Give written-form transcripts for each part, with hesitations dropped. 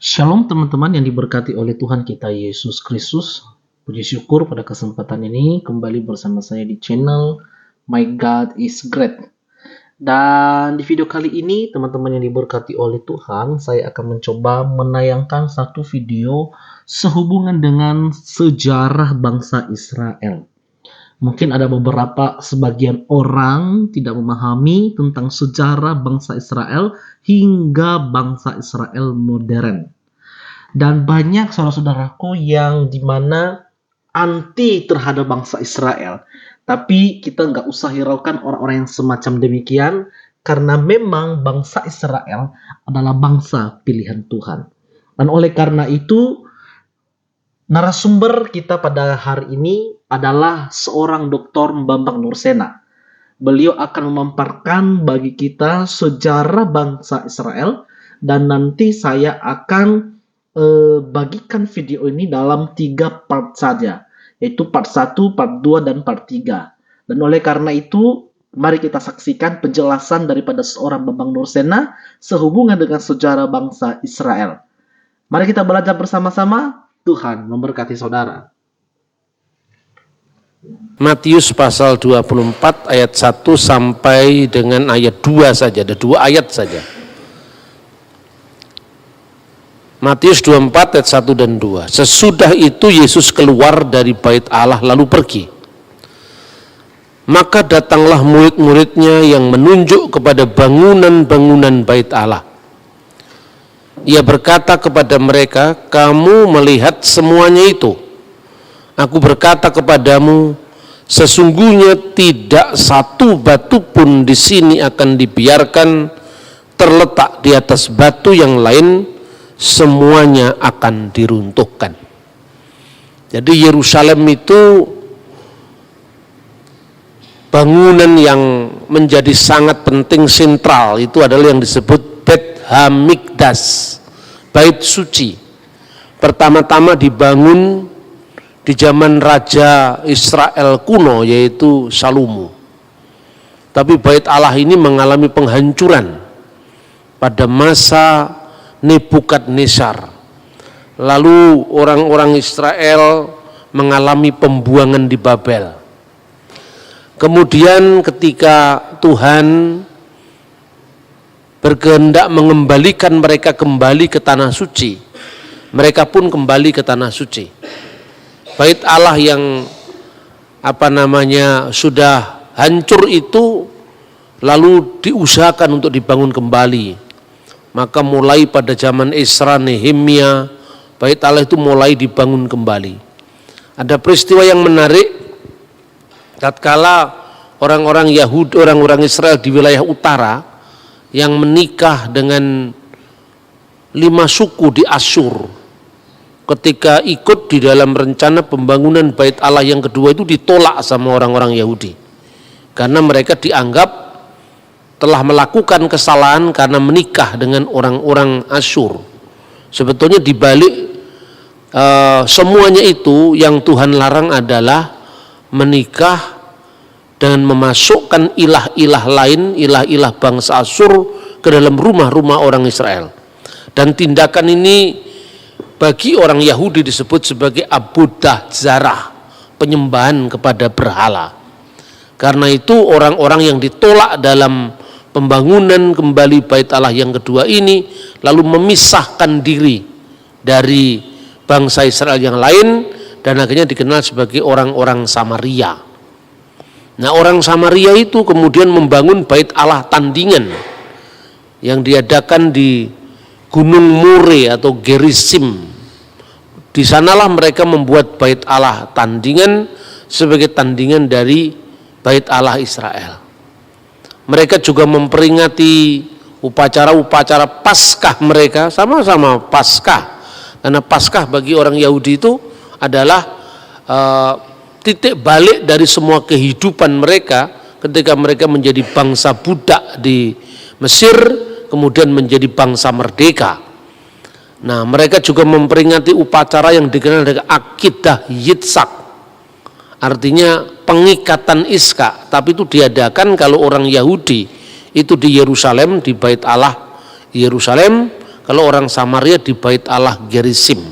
Shalom teman-teman yang diberkati oleh Tuhan kita Yesus Kristus. Puji syukur pada kesempatan ini kembali bersama saya di channel My God is Great. Dan di video kali ini teman-teman yang diberkati oleh Tuhan, saya akan mencoba menayangkan satu video sehubungan dengan sejarah bangsa Israel. Mungkin ada beberapa sebagian orang tidak memahami tentang sejarah bangsa Israel hingga bangsa Israel modern. Dan banyak saudara-saudaraku yang dimana anti terhadap bangsa Israel. Tapi kita nggak usah hiraukan orang-orang yang semacam demikian, karena memang bangsa Israel adalah bangsa pilihan Tuhan. Dan oleh karena itu, narasumber kita pada hari ini adalah seorang Dr. Bambang Nursena. Beliau akan memaparkan bagi kita sejarah bangsa Israel, dan nanti saya akan bagikan video ini dalam 3 part saja, yaitu part 1, part 2, dan part 3. Dan oleh karena itu, mari kita saksikan penjelasan daripada seorang Bambang Nursena sehubungan dengan sejarah bangsa Israel. Mari kita belajar bersama-sama. Tuhan memberkati saudara. Matius pasal 24 ayat 1 sampai dengan ayat 2 saja, ada 2 ayat saja. Matius 24 ayat 1 dan 2. Sesudah itu Yesus keluar dari bait Allah lalu pergi. Maka datanglah murid-muridnya yang menunjuk kepada bangunan-bangunan bait Allah. Ia berkata kepada mereka, "Kamu melihat semuanya itu? Aku berkata kepadamu, sesungguhnya tidak satu batu pun di sini akan dibiarkan terletak di atas batu yang lain, semuanya akan diruntuhkan." Jadi Yerusalem itu bangunan yang menjadi sangat penting, sentral, itu adalah yang disebut Beit Hamikdash, bait suci. Pertama-tama dibangun di zaman Raja Israel kuno, yaitu Salomo. Tapi bait Allah ini mengalami penghancuran pada masa Nebukadnezar. Lalu orang-orang Israel mengalami pembuangan di Babel. Kemudian ketika Tuhan berkehendak mengembalikan mereka kembali ke tanah suci, mereka pun kembali ke tanah suci. Bait Allah yang sudah hancur itu lalu diusahakan untuk dibangun kembali. Maka mulai pada zaman Esra, Nehemia, bait Allah itu mulai dibangun kembali. Ada peristiwa yang menarik, tatkala orang-orang Yahudi, orang-orang Israel di wilayah utara yang menikah dengan 5 suku di Asyur, ketika ikut di dalam rencana pembangunan bait Allah yang kedua itu ditolak sama orang-orang Yahudi, karena mereka dianggap telah melakukan kesalahan karena menikah dengan orang-orang Asyur. Sebetulnya dibalik semuanya itu yang Tuhan larang adalah menikah dan memasukkan ilah-ilah lain, ilah-ilah bangsa Asyur ke dalam rumah-rumah orang Israel. Dan tindakan ini bagi orang Yahudi disebut sebagai abudah zarah, penyembahan kepada berhala. Karena itu orang-orang yang ditolak dalam pembangunan kembali bait Allah yang kedua ini lalu memisahkan diri dari bangsa Israel yang lain dan akhirnya dikenal sebagai orang-orang Samaria. Nah, orang Samaria itu kemudian membangun bait Allah tandingan yang diadakan di Gunung More atau Gerizim. Di sanalah mereka membuat bait Allah tandingan sebagai tandingan dari bait Allah Israel. Mereka juga memperingati upacara-upacara Paskah mereka, sama-sama Paskah. Karena Paskah bagi orang Yahudi itu adalah titik balik dari semua kehidupan mereka ketika mereka menjadi bangsa budak di Mesir, kemudian menjadi bangsa merdeka. Nah, mereka juga memperingati upacara yang dikenal dengan Akidah Yitzhak. Artinya pengikatan Iska, tapi itu diadakan kalau orang Yahudi itu di Yerusalem, di bait Allah Yerusalem, kalau orang Samaria di Bait Allah Gerizim.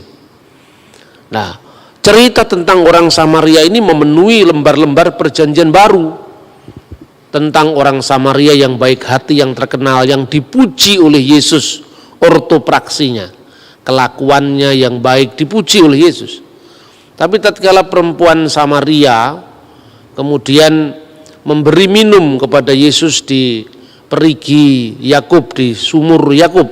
Nah, cerita tentang orang Samaria ini memenuhi lembar-lembar perjanjian baru, tentang orang Samaria yang baik hati, yang terkenal, yang dipuji oleh Yesus, ortopraksinya, kelakuannya yang baik dipuji oleh Yesus. Tapi tatkala perempuan Samaria kemudian memberi minum kepada Yesus di perigi Yakub, di sumur Yakub,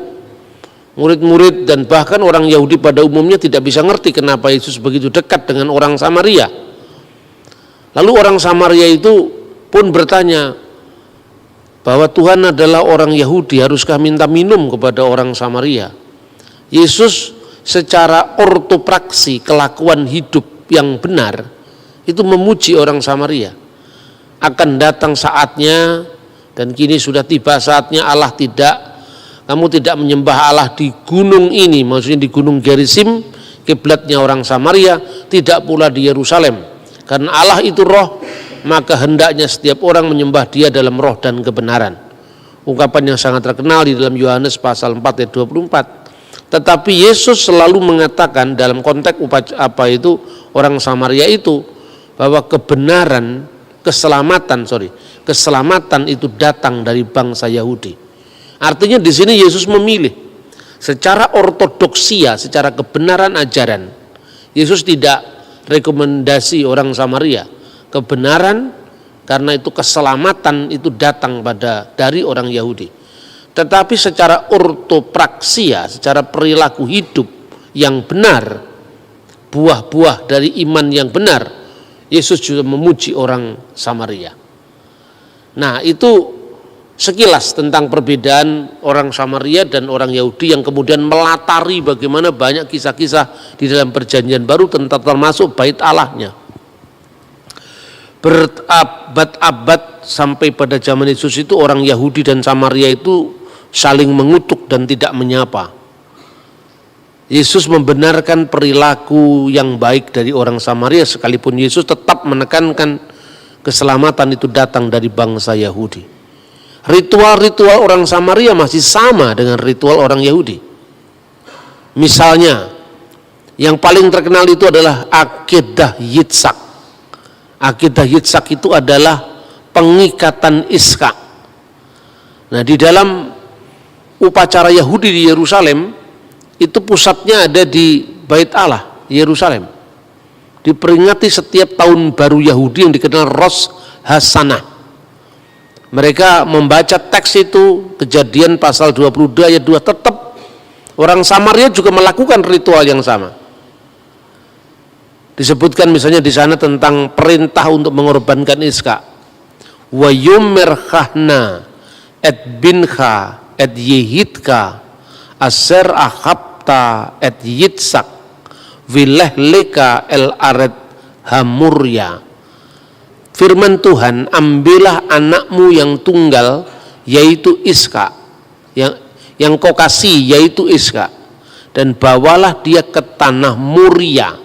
murid-murid dan bahkan orang Yahudi pada umumnya tidak bisa ngerti kenapa Yesus begitu dekat dengan orang Samaria. Lalu orang Samaria itu pun bertanya bahwa Tuhan adalah orang Yahudi, haruskah minta minum kepada orang Samaria? Yesus secara ortopraksi, kelakuan hidup yang benar, itu memuji orang Samaria. Akan datang saatnya, dan kini sudah tiba saatnya kamu tidak menyembah Allah di gunung ini, maksudnya di gunung Gerizim, kiblatnya orang Samaria, tidak pula di Yerusalem. Karena Allah itu roh, maka hendaknya setiap orang menyembah Dia dalam roh dan kebenaran. Ungkapan yang sangat terkenal di dalam Yohanes pasal 4 ayat 24. Tetapi Yesus selalu mengatakan dalam konteks orang Samaria itu, bahwa keselamatan itu datang dari bangsa Yahudi. Artinya di sini Yesus memilih secara ortodoksia, secara kebenaran ajaran. Yesus tidak rekomendasi orang Samaria. Kebenaran karena itu keselamatan itu datang dari orang Yahudi. Tetapi secara ortopraksia, secara perilaku hidup yang benar, buah-buah dari iman yang benar, Yesus juga memuji orang Samaria. Nah, itu sekilas tentang perbedaan orang Samaria dan orang Yahudi yang kemudian melatari bagaimana banyak kisah-kisah di dalam perjanjian baru tentang termasuk bait Allahnya. Berabad-abad sampai pada zaman Yesus itu orang Yahudi dan Samaria itu saling mengutuk dan tidak menyapa. Yesus membenarkan perilaku yang baik dari orang Samaria, sekalipun Yesus tetap menekankan keselamatan itu datang dari bangsa Yahudi. Ritual-ritual orang Samaria masih sama dengan ritual orang Yahudi. Misalnya, yang paling terkenal itu adalah Akedah Yitzhak. Akedah Yitzhak itu adalah pengikatan Iskak. Nah, di dalam upacara Yahudi di Yerusalem, itu pusatnya ada di Bait Allah, Yerusalem. Diperingati setiap tahun baru Yahudi yang dikenal Rosh Hashanah. Mereka membaca teks itu, Kejadian pasal 22 ayat 2, tetap orang Samaria juga melakukan ritual yang sama. Disebutkan misalnya di sana tentang perintah untuk mengorbankan Iskak. Wa yumerkhahna et bincha et yehidka aser ahabta et yitzak vilehleka el aret hamurya. Firman Tuhan, ambillah anakmu yang tunggal yaitu Iskak, yang kau kasih yaitu Iskak, dan bawalah dia ke tanah Moria.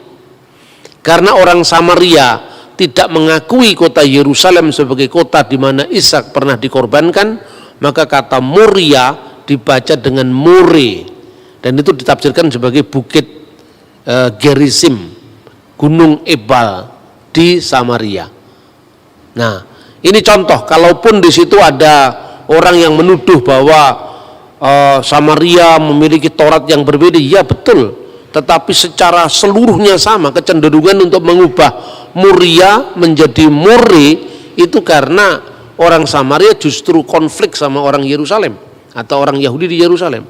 Karena orang Samaria tidak mengakui kota Yerusalem sebagai kota di mana Ishak pernah dikorbankan, maka kata Moria dibaca dengan More, dan itu ditafsirkan sebagai bukit Gerizim, Gunung Ebal di Samaria. Nah, ini contoh, kalaupun di situ ada orang yang menuduh bahwa Samaria memiliki Taurat yang berbeda, ya betul, tetapi secara seluruhnya sama. Kecenderungan untuk mengubah Moria menjadi More itu karena orang Samaria justru konflik sama orang Yerusalem atau orang Yahudi di Yerusalem.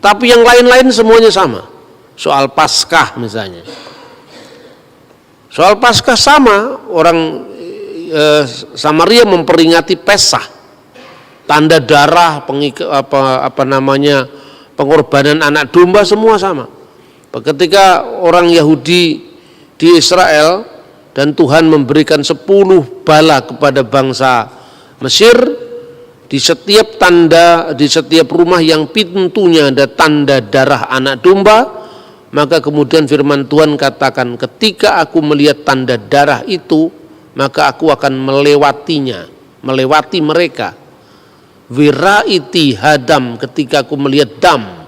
Tapi yang lain-lain semuanya sama. Soal Paskah misalnya, soal Paskah sama, orang Samaria memperingati Pesah, tanda darah, pengorbanan anak domba, semua sama. Ketika orang Yahudi di Israel dan Tuhan memberikan 10 bala kepada bangsa Mesir, di setiap rumah yang pintunya ada tanda darah anak domba, maka kemudian firman Tuhan katakan, ketika aku melihat tanda darah itu, maka aku akan melewati mereka. Wiraiti hadam, ketika aku melihat dam,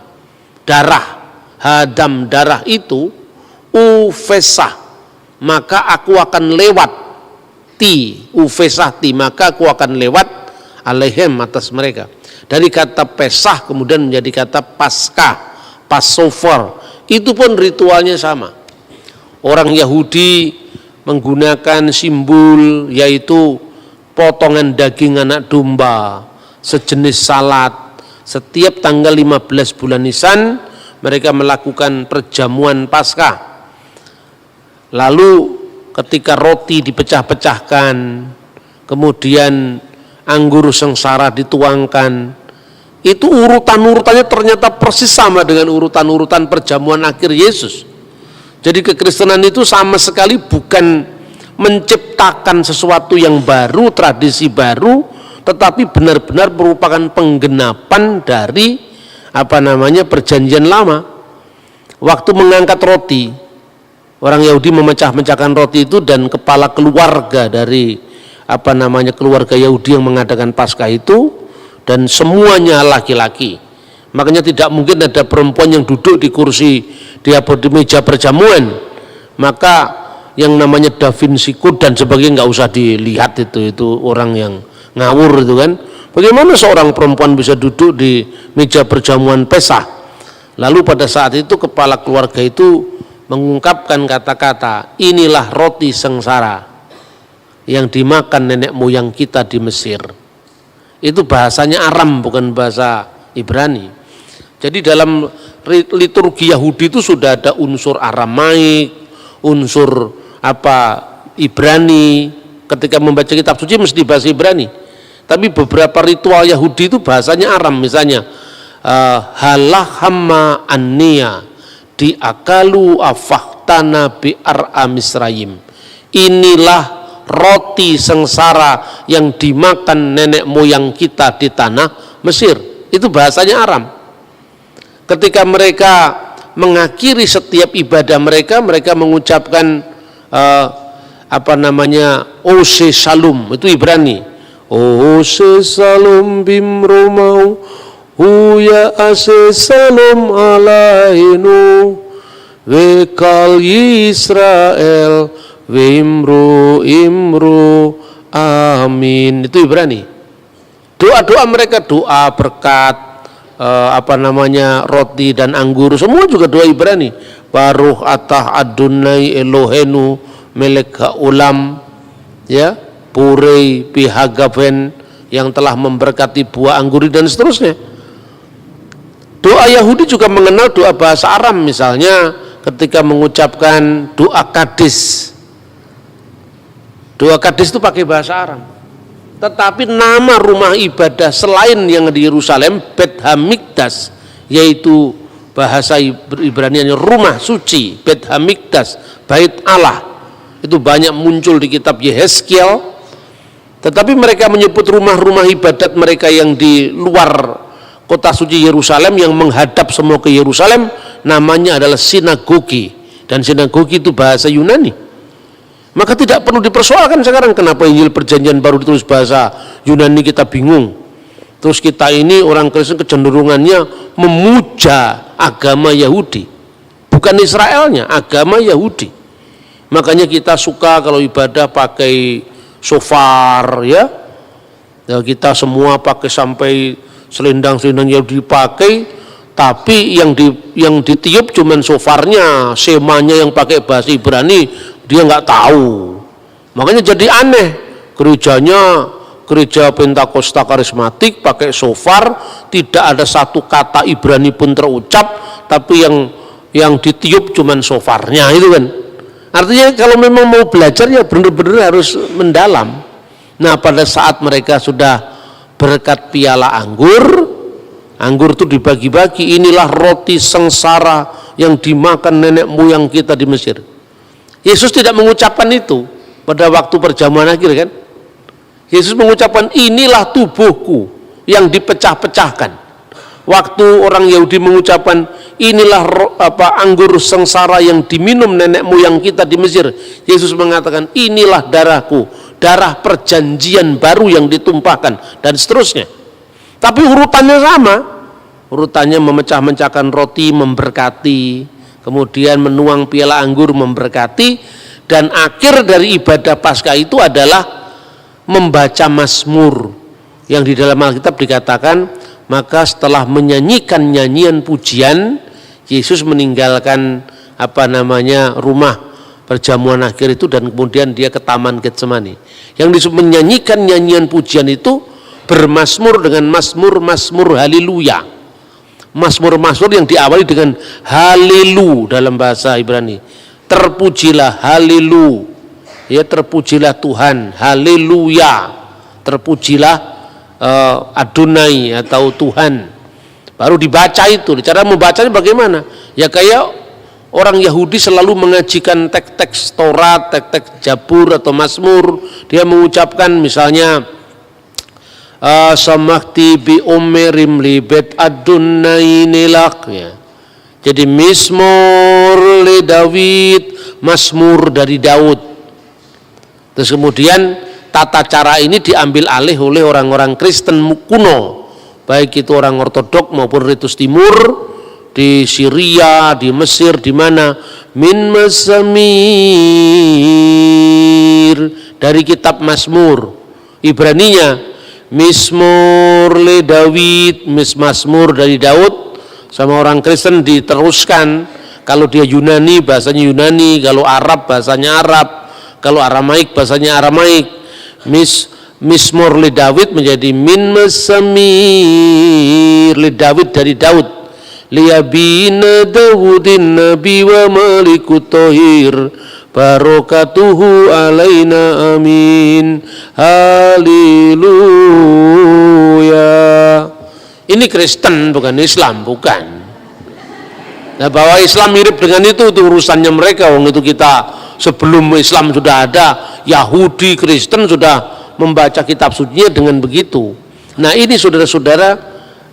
darah, hadam darah itu, ufesah, maka aku akan lewat, ufesahti, maka aku akan lewat alaihim, atas mereka. Dari kata pesah kemudian menjadi kata paskah, Passover, itu pun ritualnya sama. Orang Yahudi menggunakan simbol yaitu potongan daging anak domba, sejenis salad. Setiap tanggal 15 bulan Nisan mereka melakukan perjamuan Paskah. Lalu ketika roti dipecah-pecahkan, kemudian anggur sengsara dituangkan, itu urutan-urutannya ternyata persis sama dengan urutan-urutan perjamuan akhir Yesus. Jadi kekristenan itu sama sekali bukan menciptakan sesuatu yang baru, tradisi baru, tetapi benar-benar merupakan penggenapan dari perjanjian lama. Waktu mengangkat roti, orang Yahudi memecah-mecahkan roti itu, dan kepala keluarga dari keluarga Yahudi yang mengadakan Paskah itu, dan semuanya laki-laki. Makanya tidak mungkin ada perempuan yang duduk di kursi di meja perjamuan. Maka yang namanya Da Vinci Code dan sebagainya nggak usah dilihat, itu orang yang ngawur itu kan. Bagaimana seorang perempuan bisa duduk di meja perjamuan Pesah? Lalu pada saat itu kepala keluarga itu mengungkapkan kata-kata, inilah roti sengsara yang dimakan nenek moyang kita di Mesir. Itu bahasanya Aram, bukan bahasa Ibrani. Jadi dalam liturgi Yahudi itu sudah ada unsur Aramaik, unsur Ibrani. Ketika membaca kitab suci mesti bahasa Ibrani. Tapi beberapa ritual Yahudi itu bahasanya Aram. Misalnya halahama anniya diakalu afahtana bi'ar'a Misrayim. Inilah roti sengsara yang dimakan nenek moyang kita di tanah Mesir. Itu bahasanya Aram. Ketika mereka mengakhiri setiap ibadah mereka, mereka mengucapkan Ose Shalom, itu Ibrani. Ose Shalom bimromau huya ase Shalom alainu wekal Yisrael wimru imru amin. Itu Ibrani. Doa-doa mereka, doa berkat roti dan anggur, semua juga doa Ibrani. Baruch atah Adonai Elohenu melek ha'ulam, ya, purei pihagaven, yang telah memberkati buah anggur, dan seterusnya. Doa Yahudi juga mengenal doa bahasa Aram, misalnya ketika mengucapkan doa Kadis. Doa Kadis itu pakai bahasa Aram. Tetapi nama rumah ibadah selain yang di Yerusalem, Bet Hamikdas, yaitu bahasa Ibranianya rumah suci, Bet Hamikdas, Bait Allah, itu banyak muncul di kitab Yehezkiel. Tetapi mereka menyebut rumah-rumah ibadat mereka yang di luar kota suci Yerusalem, yang menghadap semua ke Yerusalem, namanya adalah sinagogi. Dan sinagogi itu bahasa Yunani. Maka tidak perlu dipersoalkan sekarang kenapa Injil Perjanjian Baru ditulis bahasa Yunani, kita bingung. Terus kita ini orang Kristen kecenderungannya memuja agama Yahudi, bukan Israelnya, agama Yahudi. Makanya kita suka kalau ibadah pakai shofar, ya kita semua pakai sampai selendang-selendang Yahudi dipakai, tapi yang ditiup cuman shofarnya, semanya yang pakai bahasa Ibrani dia nggak tahu. Makanya jadi aneh, gereja Pentakosta Karismatik pakai shofar, tidak ada satu kata Ibrani pun terucap, tapi yang ditiup cuman shofarnya, itu kan. Artinya kalau memang mau belajar ya benar-benar harus mendalam. Nah, pada saat mereka sudah berkat piala anggur itu dibagi-bagi, inilah roti sengsara yang dimakan nenek moyang kita di Mesir. Yesus tidak mengucapkan itu pada waktu perjamuan akhir, kan? Yesus mengucapkan inilah tubuhku yang dipecah-pecahkan. Waktu orang Yahudi mengucapkan inilah anggur sengsara yang diminum nenek moyang kita di Mesir, Yesus mengatakan inilah darahku, darah perjanjian baru yang ditumpahkan, dan seterusnya. Tapi urutannya sama. urutannya memecah-mecahkan roti memberkati, kemudian menuang piala anggur memberkati, dan akhir dari ibadah Paskah itu adalah membaca Mazmur yang di dalam Alkitab dikatakan, maka setelah menyanyikan nyanyian pujian, Yesus meninggalkan rumah perjamuan akhir itu dan kemudian dia ke Taman Getsemani. Yang disebut menyanyikan nyanyian pujian itu bermazmur dengan mazmur haleluya. Mazmur yang diawali dengan halelu dalam bahasa Ibrani. Terpujilah halelu. Ya, terpujilah Tuhan, haleluya. Terpujilah Adonai atau Tuhan. Baru dibaca itu. Cara membacanya bagaimana? Ya kayak orang Yahudi selalu mengajikan teks-teks Taurat, teks-teks Jabur atau Mazmur. Dia mengucapkan misalnya samakti bi umerim libet Adonai nilak, ya. Jadi Mizmor le David, Mazmur dari Daud. Terus kemudian tata cara ini diambil alih oleh orang-orang Kristen kuno, baik itu orang Ortodok maupun Ritus Timur, di Syria, di Mesir, di mana min Mazamir dari kitab Mazmur. Ibraninya Mizmor le David, Mazmur dari Daud. Sama orang Kristen diteruskan, kalau dia Yunani bahasanya Yunani, kalau Arab bahasanya Arab, kalau Aramaik bahasanya Aramaik. Mizmor le David menjadi min Mazamir le David dari Daud. Liyabina Dawudin Nabi wa Malikut Tohir barokatuhu alaina amin. Haleluya. Ini Kristen bukan Islam, bukan. Nah, bahwa Islam mirip dengan itu urusannya mereka. Wong itu kita sebelum Islam sudah ada, Yahudi, Kristen sudah membaca kitab sucinya dengan begitu. Nah, ini saudara-saudara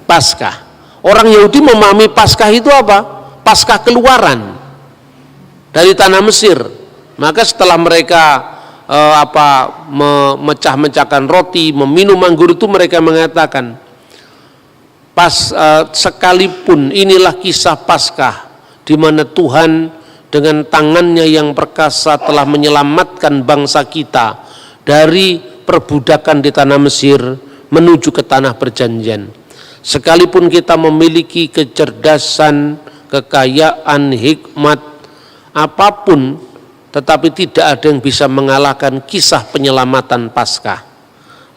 Paskah. Orang Yahudi memahami Paskah itu apa? Paskah keluaran dari tanah Mesir. Maka setelah mereka memecah-mecahkan roti, meminum anggur itu, mereka mengatakan, sekalipun inilah kisah Paskah di mana Tuhan dengan tangannya yang perkasa telah menyelamatkan bangsa kita dari perbudakan di tanah Mesir menuju ke tanah perjanjian. Sekalipun kita memiliki kecerdasan, kekayaan, hikmat, apapun, tetapi tidak ada yang bisa mengalahkan kisah penyelamatan Paskah.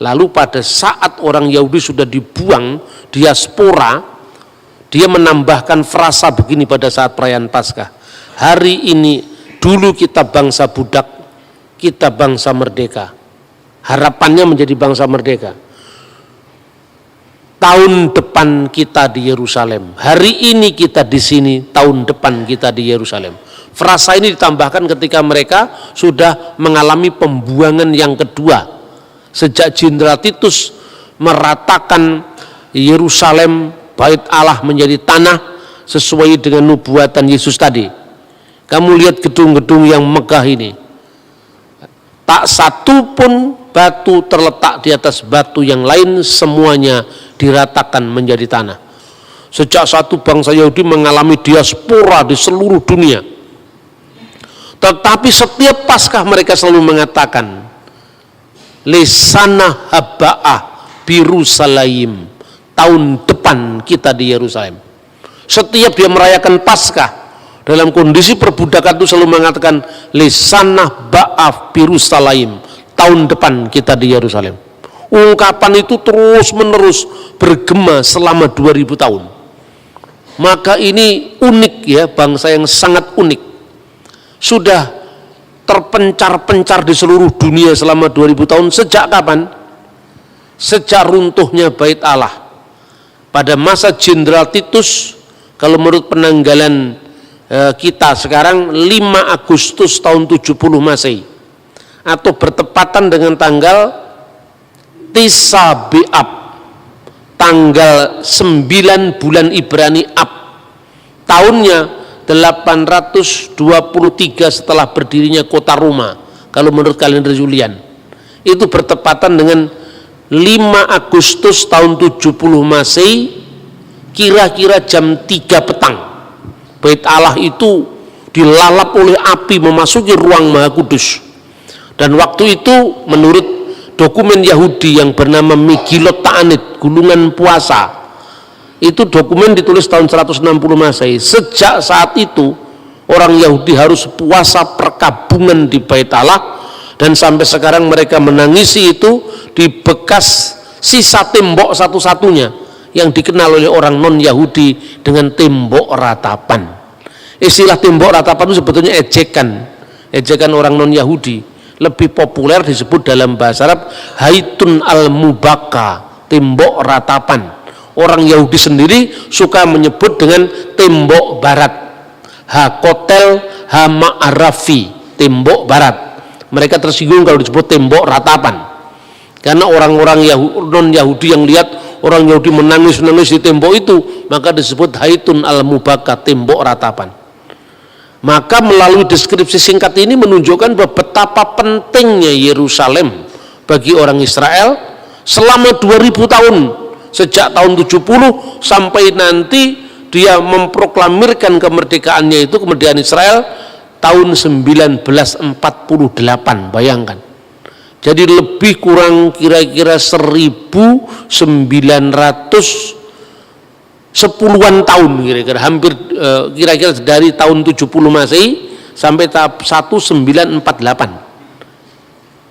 Lalu pada saat orang Yahudi sudah dibuang diaspora, dia menambahkan frasa begini pada saat perayaan Paskah. Hari ini, dulu kita bangsa budak, kita bangsa merdeka. Harapannya menjadi bangsa merdeka. Tahun depan kita di Yerusalem. Hari ini kita di sini, tahun depan kita di Yerusalem. Frasa ini ditambahkan ketika mereka sudah mengalami pembuangan yang kedua. Sejak Jenderal Titus meratakan Yerusalem, bait Allah menjadi tanah sesuai dengan nubuatan Yesus tadi. Kamu lihat gedung-gedung yang megah ini. Tak satu pun batu terletak di atas batu yang lain, semuanya diratakan menjadi tanah. Sejak satu bangsa Yahudi mengalami diaspora di seluruh dunia. Tetapi setiap Paskah mereka selalu mengatakan, Lesana haba'ah Birusalaim, tahun depan kita di Yerusalem. Setiap dia merayakan Paskah dalam kondisi perbudakan itu selalu mengatakan Lesana ba'ah Birusalaim, tahun depan kita di Yerusalem. Ungkapan itu terus menerus bergema selama 2000 tahun. Maka ini unik ya, bangsa yang sangat unik. Sudah terpencar-pencar di seluruh dunia selama 2000 tahun. Sejak kapan? Sejak runtuhnya bait Allah. Pada masa Jenderal Titus, kalau menurut penanggalan kita sekarang 5 Agustus tahun 70 Masehi, atau bertepatan dengan tanggal Tisa Be'ab, tanggal 9 bulan Ibrani Ab, tahunnya 823 setelah berdirinya kota Roma, kalau menurut kalender Julian. Itu bertepatan dengan 5 Agustus tahun 70 Masehi, kira-kira jam 3 petang. Bait Allah itu dilalap oleh api memasuki ruang Maha Kudus. Dan waktu itu menurut dokumen Yahudi yang bernama Megillot Ta'anit, Gulungan Puasa, itu dokumen ditulis tahun 160 Masehi. Sejak saat itu orang Yahudi harus puasa perkabungan di Bait Allah, dan sampai sekarang mereka menangisi itu di bekas sisa tembok satu-satunya yang dikenal oleh orang non-Yahudi dengan tembok ratapan. Istilah tembok ratapan itu sebetulnya ejekan orang non-Yahudi. Lebih populer disebut dalam bahasa Arab Haitun al-Mubaka, tembok ratapan. Orang Yahudi sendiri suka menyebut dengan tembok barat, Hakotel Hama'arafi, tembok barat. Mereka tersinggung kalau disebut tembok ratapan, karena orang-orang non-Yahudi yang lihat orang Yahudi menangis-nangis di tembok itu, maka disebut Haitun al-Mubaka, tembok ratapan. Maka melalui deskripsi singkat ini menunjukkan bahwa betapa pentingnya Yerusalem bagi orang Israel selama 2000 tahun, sejak tahun 70 sampai nanti dia memproklamirkan kemerdekaannya, itu kemerdekaan Israel tahun 1948, bayangkan. Jadi lebih kurang kira-kira 1910-an tahun, kira-kira hampir kira-kira dari tahun 70 Masehi sampai tahap 1948.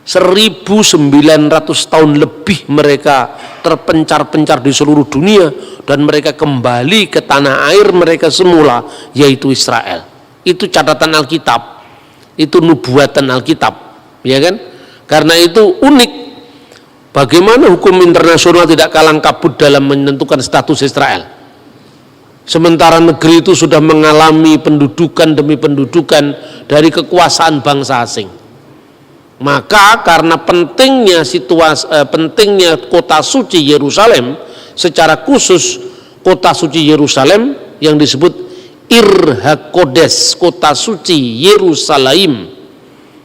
1900 tahun lebih mereka terpencar-pencar di seluruh dunia, dan mereka kembali ke tanah air mereka semula, yaitu Israel. Itu catatan Alkitab, itu nubuatan Alkitab, ya kan? Karena itu unik bagaimana hukum internasional tidak kalang kabut dalam menentukan status Israel, sementara negeri itu sudah mengalami pendudukan demi pendudukan dari kekuasaan bangsa asing. Maka karena pentingnya pentingnya kota suci Yerusalem, secara khusus kota suci Yerusalem yang disebut Ir HaKodesh, kota suci Yerusalem,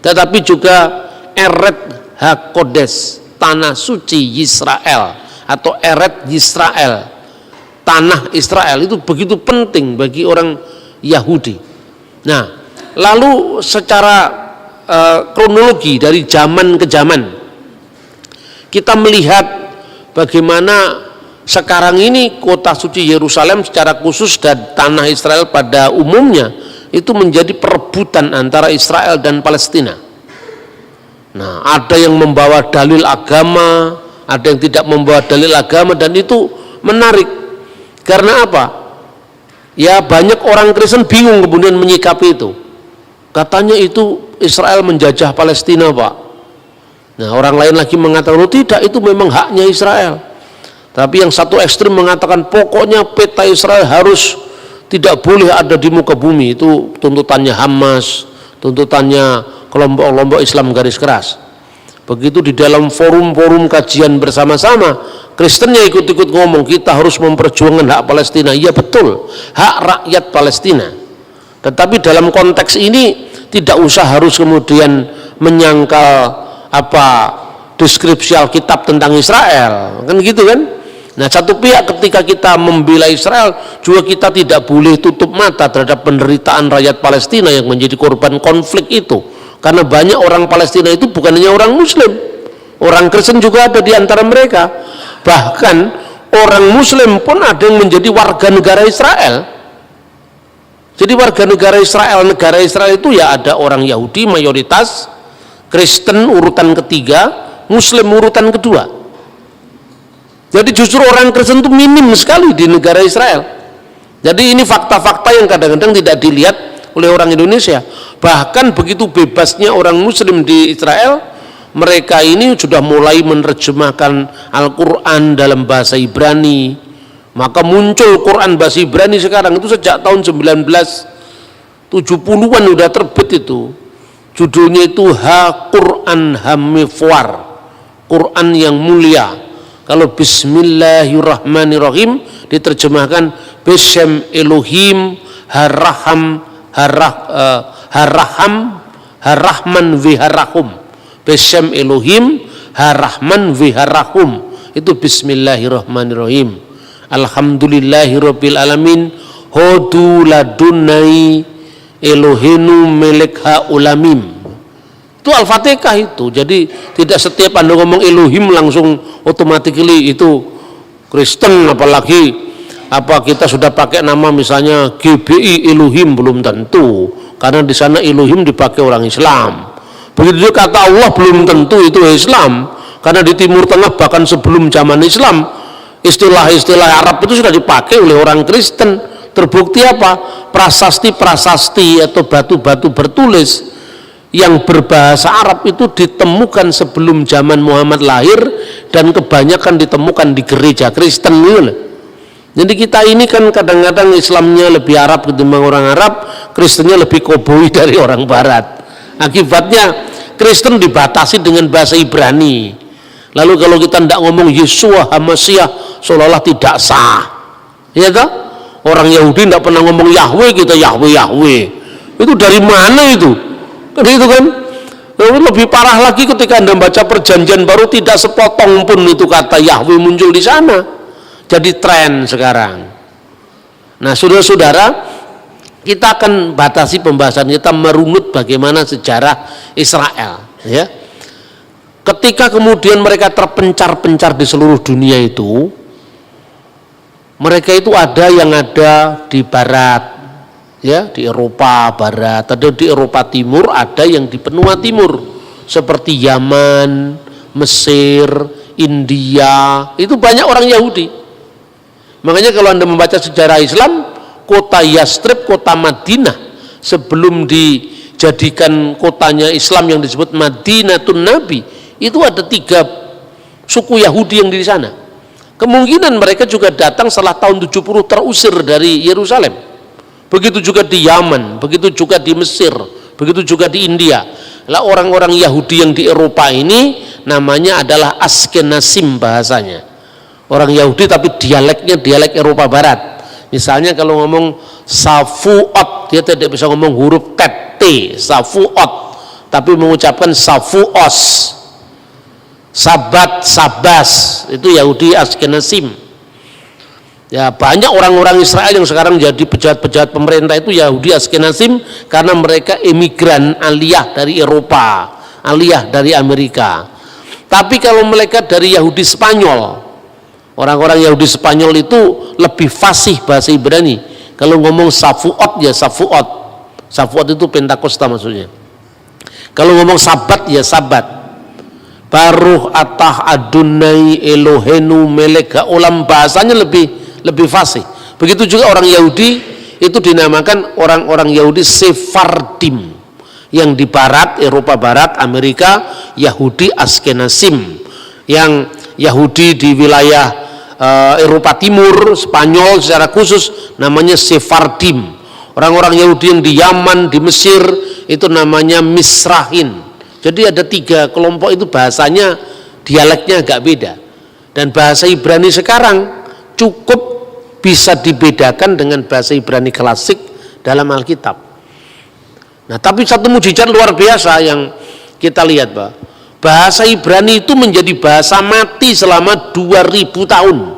tetapi juga Eret HaKodesh, tanah suci Israel, atau Eret Yisrael, tanah Israel, itu begitu penting bagi orang Yahudi. Nah, lalu secara kronologi dari zaman ke zaman kita melihat bagaimana sekarang ini kota suci Yerusalem secara khusus dan tanah Israel pada umumnya itu menjadi perebutan antara Israel dan Palestina. Nah, ada yang membawa dalil agama, ada yang tidak membawa dalil agama, dan itu menarik. Karena apa? Ya, banyak orang Kristen bingung kemudian menyikapi itu. Katanya itu Israel menjajah Palestina, Pak. Nah, orang lain lagi mengatakan, oh tidak, itu memang haknya Israel. Tapi yang satu ekstrim mengatakan pokoknya peta Israel harus tidak boleh ada di muka bumi. Itu tuntutannya Hamas, tuntutannya kelompok-kelompok Islam garis keras. Begitu di dalam forum-forum kajian bersama-sama, Kristennya ikut-ikut ngomong, kita harus memperjuangkan hak Palestina. Iya betul, hak rakyat Palestina. Tetapi dalam konteks ini tidak usah harus kemudian menyangkal deskripsi Alkitab tentang Israel, kan gitu kan? Nah, satu pihak ketika kita membela Israel, juga kita tidak boleh tutup mata terhadap penderitaan rakyat Palestina yang menjadi korban konflik itu. Karena banyak orang Palestina itu bukan hanya orang Muslim, orang Kristen juga ada di antara mereka. Bahkan orang Muslim pun ada yang menjadi warga negara Israel. Jadi warga negara Israel itu ya ada orang Yahudi mayoritas, Kristen urutan ketiga, Muslim urutan kedua. Jadi justru orang Kristen itu minim sekali di negara Israel. Jadi ini fakta-fakta yang kadang-kadang tidak dilihat oleh orang Indonesia. Bahkan begitu bebasnya orang Muslim di Israel, mereka ini sudah mulai menerjemahkan Al-Quran dalam bahasa Ibrani. Maka muncul Quran bahasa Ibrani sekarang itu sejak tahun 1970-an udah terbit itu. Judulnya itu Ha-Quran Hamifwar, Quran yang mulia. Kalau Bismillahirrahmanirrahim diterjemahkan Beshem Elohim Haraham Harahman Viharahum. Beshem Elohim Harahman Viharahum, itu Bismillahirrahmanirrahim. Alhamdulillahirabbil alamin hodu ladunai Elohenu melekha ulamim. Itu Al-Fatihah itu. Jadi tidak setiap Anda ngomong Elohim langsung automatically itu Kristen, apalagi kita sudah pakai nama misalnya GBI Elohim, belum tentu. Karena di sana Elohim dipakai orang Islam. Begitu juga kata Allah belum tentu itu Islam. Karena di Timur Tengah bahkan sebelum zaman Islam istilah-istilah Arab itu sudah dipakai oleh orang Kristen. Terbukti apa? Prasasti-prasasti atau batu-batu bertulis yang berbahasa Arab itu ditemukan sebelum zaman Muhammad lahir dan kebanyakan ditemukan di gereja Kristen gitu. Jadi kita ini kan kadang-kadang Islamnya lebih Arab ketimbang orang Arab, Kristennya lebih koboi dari orang Barat. Akibatnya Kristen dibatasi dengan bahasa Ibrani. Lalu kalau kita tidak ngomong Yeshua HaMashiach seolah-olah tidak sah, ya toh? Orang Yahudi tidak pernah ngomong Yahweh, kita Yahweh. Itu dari mana itu? Kan itu kan? Lebih parah lagi ketika Anda baca perjanjian baru tidak sepotong pun itu kata Yahweh muncul di sana. Jadi tren sekarang. Nah, saudara-saudara, kita akan batasi pembahasan kita merunut bagaimana sejarah Israel, ya. Ketika kemudian mereka terpencar-pencar di seluruh dunia itu, mereka itu ada yang ada di barat, ya, di Eropa barat, ada di Eropa timur, ada yang di benua timur seperti Yaman, Mesir, India. Itu banyak orang Yahudi. Makanya kalau Anda membaca sejarah Islam, kota Yastrib, kota Madinah sebelum dijadikan kotanya Islam yang disebut Madinatun Nabi, itu ada 3 suku Yahudi yang di sana. Kemungkinan mereka juga datang setelah tahun 70 terusir dari Yerusalem. Begitu juga di Yaman, begitu juga di Mesir, begitu juga di India. Lah orang-orang Yahudi yang di Eropa ini namanya adalah Askenazim bahasanya. Orang Yahudi tapi dialeknya dialek Eropa Barat. Misalnya kalau ngomong Safuot, dia tidak bisa ngomong huruf T, Safuot, tapi mengucapkan Safuos. Sabat, Sabas, itu Yahudi Askenazim. Ya, banyak orang-orang Israel yang sekarang jadi pejabat-pejabat pemerintah itu Yahudi Askenazim karena mereka emigran aliyah dari Eropa, aliyah dari Amerika. Tapi kalau mereka dari Yahudi Spanyol, orang-orang Yahudi Spanyol itu lebih fasih bahasa Ibrani. Kalau ngomong Safuot ya Safuot. Safuot itu Pentakosta maksudnya. Kalau ngomong Sabat ya Sabat. Baruh atah Adonai Elohenu meleka ulam, bahasanya lebih fasih. Begitu juga orang Yahudi itu dinamakan orang-orang Yahudi Sephardim, yang di barat, Eropa Barat, Amerika, Yahudi Askenazim, yang Yahudi di wilayah Eropa Timur, Spanyol secara khusus namanya Sephardim. Orang-orang Yahudi yang di Yaman, di Mesir itu namanya Misrahin. Jadi ada 3 kelompok itu bahasanya, dialeknya agak beda. Dan bahasa Ibrani sekarang cukup bisa dibedakan dengan bahasa Ibrani klasik dalam Alkitab. Nah, tapi satu mujizat luar biasa yang kita lihat, Pak. Bahasa Ibrani itu menjadi bahasa mati selama 2000 tahun.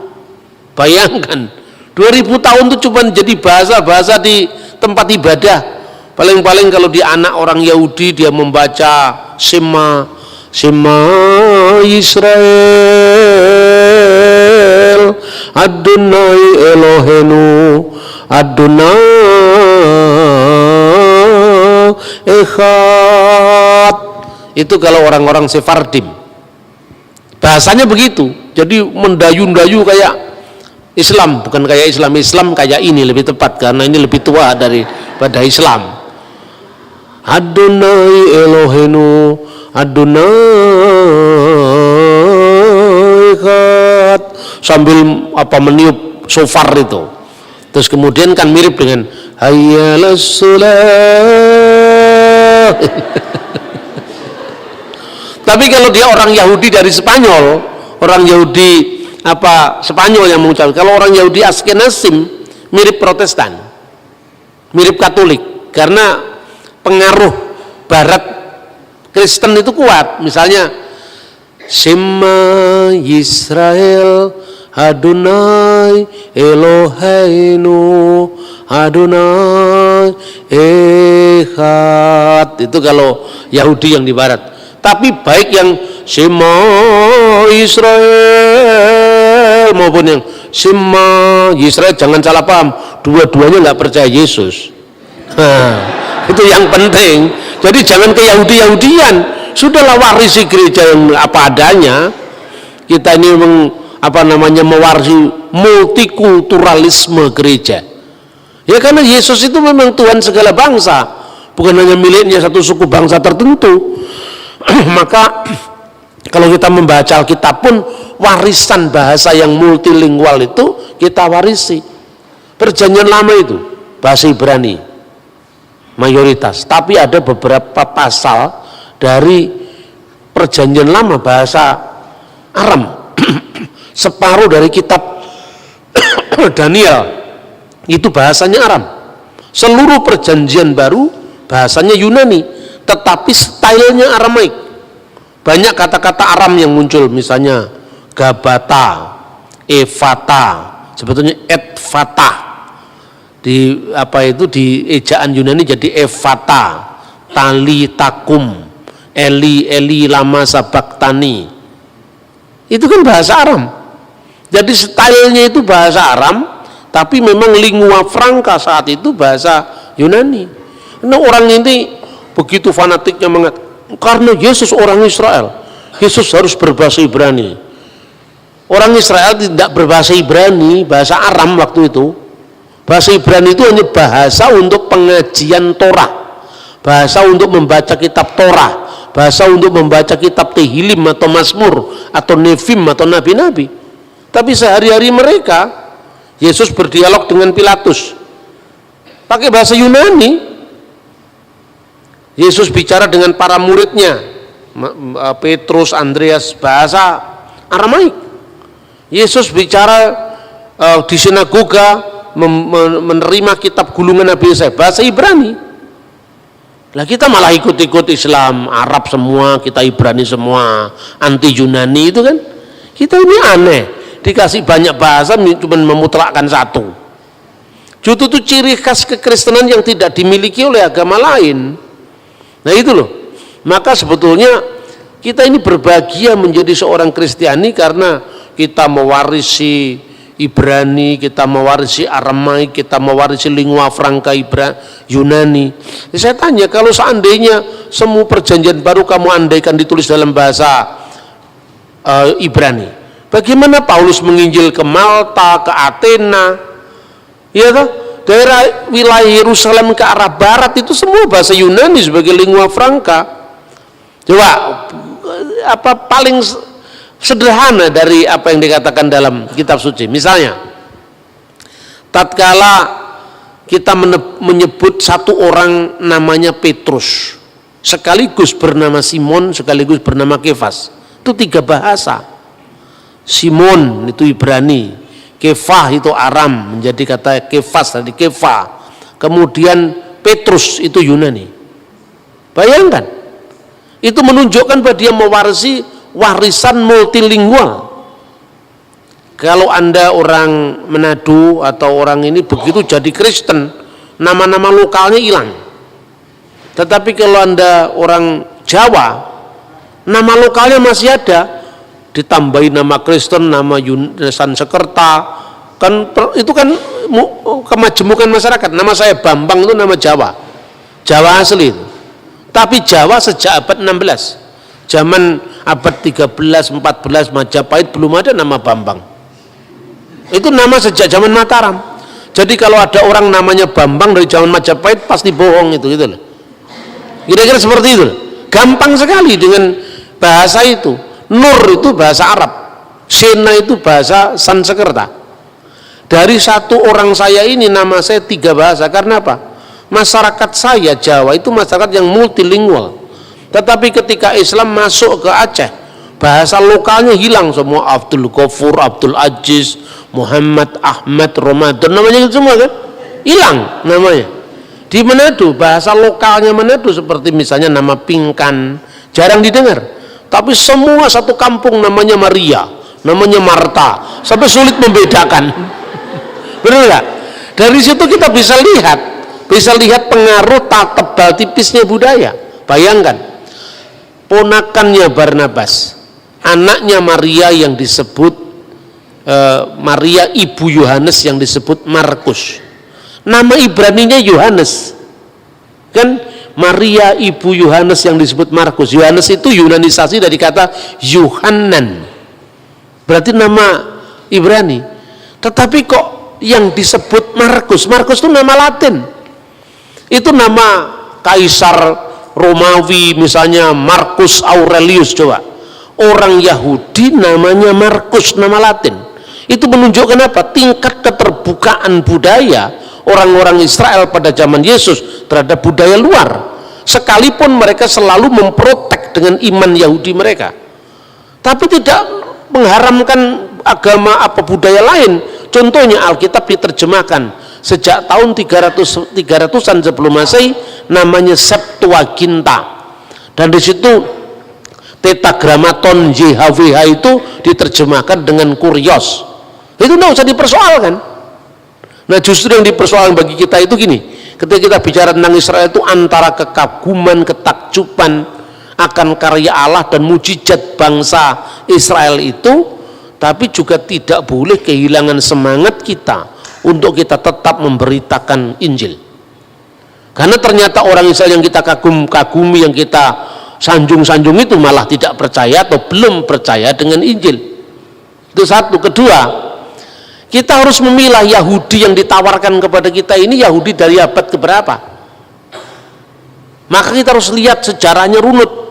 Bayangkan, 2000 tahun itu cuma jadi bahasa-bahasa di tempat ibadah. Paling-paling kalau di anak orang Yahudi dia membaca Shema Yisrael Adonai Elohenu Adonai Echad. Itu kalau orang-orang Sephardim bahasanya begitu. Jadi mendayu-dayu kayak Islam, bukan kayak Islam kayak ini lebih tepat karena ini lebih tua daripada Islam. Adonai Elohenu Adonai Echad, sambil meniup shofar itu. Terus kemudian kan mirip dengan hayyalas shalah. Tapi kalau dia orang Yahudi dari Spanyol, orang Yahudi Spanyol yang mengucapkan, kalau orang Yahudi Askenazim mirip Protestan, mirip Katolik, karena pengaruh Barat Kristen itu kuat. Misalnya Shema Yisrael Adonai Eloheinu Adonai Echad. Itu kalau Yahudi yang di barat. Tapi baik yang Shema Israel maupun yang Shema Israel, jangan salah paham, dua-duanya nggak percaya Yesus. Itu yang penting. Jadi jangan ke Yahudi-Yahudian. Sudahlah warisi gereja yang apa adanya. Kita ini mewarisi multikulturalisme gereja. Ya karena Yesus itu memang Tuhan segala bangsa, bukan hanya miliknya satu suku bangsa tertentu. Maka kalau kita membaca Alkitab pun warisan bahasa yang multilingual itu kita warisi. Perjanjian lama itu bahasa Ibrani mayoritas, tapi ada beberapa pasal dari perjanjian lama bahasa Aram. Separuh dari kitab Daniel itu bahasanya Aram. Seluruh perjanjian baru bahasanya Yunani, tetapi stylenya Aramaik. Banyak kata-kata Aram yang muncul, misalnya Gabata, Evata, sebetulnya Etfata. Di ejaan Yunani jadi Evata, Tali Takum, Eli lama sabaktani. Itu kan bahasa Aram. Jadi stylenya itu bahasa Aram, tapi memang lingua franca saat itu bahasa Yunani. Nah, orang ini begitu fanatiknya mengatakan karena Yesus orang Israel, Yesus harus berbahasa Ibrani. Orang Israel tidak berbahasa Ibrani, bahasa Aram waktu itu. Bahasa Ibrani itu hanya bahasa untuk pengajian Torah, bahasa untuk membaca kitab Torah, bahasa untuk membaca kitab Tehillim atau Mazmur atau Nevim atau nabi-nabi. Tapi sehari-hari mereka, Yesus berdialog dengan Pilatus pakai bahasa Yunani. Yesus bicara dengan para muridnya, Petrus, Andreas, bahasa Aramaik. Yesus bicara di sinagoga, menerima kitab gulungan Nabi Yesaya, bahasa Ibrani. Lah kita malah ikut-ikut Islam, Arab semua, kita Ibrani semua, anti Yunani itu kan. Kita ini aneh, dikasih banyak bahasa cuma memutlakkan satu. Itu tuh ciri khas kekristenan yang tidak dimiliki oleh agama lain. Nah itu loh. Maka sebetulnya kita ini berbahagia menjadi seorang Kristiani karena kita mewarisi Ibrani, kita mewarisi Aramaik, kita mewarisi lingua franca Yunani. Saya tanya, kalau seandainya semua perjanjian baru kamu andaikan ditulis dalam bahasa Ibrani, bagaimana Paulus menginjil ke Malta, ke Athena, ya toh? Daerah wilayah Yerusalem ke arah barat itu semua bahasa Yunani sebagai lingua franca. Coba paling sederhana dari apa yang dikatakan dalam kitab suci. Misalnya, tatkala kita menyebut satu orang namanya Petrus, sekaligus bernama Simon, sekaligus bernama Kefas, itu 3 bahasa. Simon itu Ibrani, Kefah itu Aram, menjadi kata Kefas tadi Kefa. Kemudian Petrus itu Yunani. Bayangkan, itu menunjukkan bahwa dia mewarisi warisan multilingual. Kalau Anda orang Manado atau orang ini begitu jadi Kristen, nama-nama lokalnya hilang. Tetapi kalau Anda orang Jawa, nama lokalnya masih ada, ditambahi nama Kristen, nama Sansekerta, kan itu kan kemajemukan masyarakat. Nama saya Bambang itu nama Jawa, Jawa asli itu. Tapi Jawa sejak abad 16, zaman abad 13, 14 Majapahit belum ada nama Bambang. Itu nama sejak zaman Mataram. Jadi kalau ada orang namanya Bambang dari zaman Majapahit pasti bohong itu gitu loh. Kira-kira seperti itu. Gampang sekali dengan bahasa itu. Nur itu bahasa Arab, Sena itu bahasa Sansekerta. Dari satu orang saya ini nama saya 3 bahasa. Karena apa? Masyarakat saya Jawa itu masyarakat yang multilingual. Tetapi ketika Islam masuk ke Aceh, bahasa lokalnya hilang semua. Abdul Ghafur, Abdul Aziz, Muhammad, Ahmad, Ramadan, namanya itu semua kan hilang namanya. Di Manado, bahasa lokalnya Manado seperti misalnya nama Pingkan jarang didengar. Tapi semua satu kampung namanya Maria, namanya Marta, sampai sulit membedakan. Benar nggak? Dari situ kita bisa lihat pengaruh tebal tipisnya budaya. Bayangkan, ponakannya Barnabas, anaknya Maria yang disebut Maria ibu Yohanes yang disebut Markus, nama Ibraninya Yohanes kan, Maria ibu Yohanes yang disebut Markus. Yohanes itu yunanisasi dari kata Yohanan, berarti nama Ibrani. Tetapi kok yang disebut Markus itu nama Latin, itu nama kaisar Romawi misalnya Marcus Aurelius. Coba orang Yahudi namanya Markus, nama Latin. Itu menunjukkan apa? Tingkat keterbukaan budaya orang-orang Israel pada zaman Yesus terhadap budaya luar, sekalipun mereka selalu memprotek dengan iman Yahudi mereka, tapi tidak mengharamkan agama apa budaya lain. Contohnya Alkitab diterjemahkan sejak tahun 300-an sebelum Masehi, namanya Septuaginta, dan di situ Tetragrammaton YHWH itu diterjemahkan dengan Kurios. Itu tidak usah dipersoalkan. Nah, justru yang dipersoalkan bagi kita itu gini, ketika kita bicara tentang Israel itu antara kekaguman, ketakjuban akan karya Allah dan mujizat bangsa Israel itu, tapi juga tidak boleh kehilangan semangat kita untuk kita tetap memberitakan Injil. Karena ternyata orang Israel yang kita kagumi, yang kita sanjung-sanjung itu malah tidak percaya atau belum percaya dengan Injil. Itu satu. Kedua, kita harus memilah Yahudi yang ditawarkan kepada kita ini Yahudi dari abad keberapa. Maka kita harus lihat sejarahnya runut.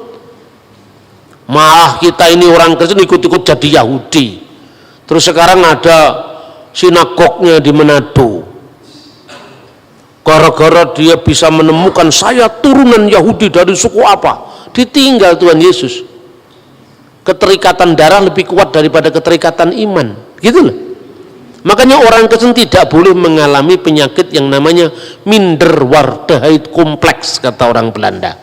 Malah kita ini orang Kristen ikut-ikut jadi Yahudi. Terus sekarang ada sinagognya di Manado. Gara-gara dia bisa menemukan saya turunan Yahudi dari suku apa, ditinggal Tuhan Yesus. Keterikatan darah lebih kuat daripada keterikatan iman, gitu loh. Makanya orang Kristen tidak boleh mengalami penyakit yang namanya minderwaardigheid kompleks, kata orang Belanda.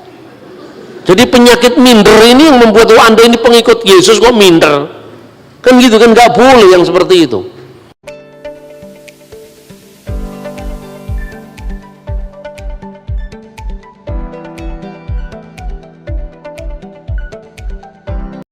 Jadi penyakit minder ini yang membuat Anda ini pengikut Yesus kok minder, kan gitu kan, nggak boleh yang seperti itu.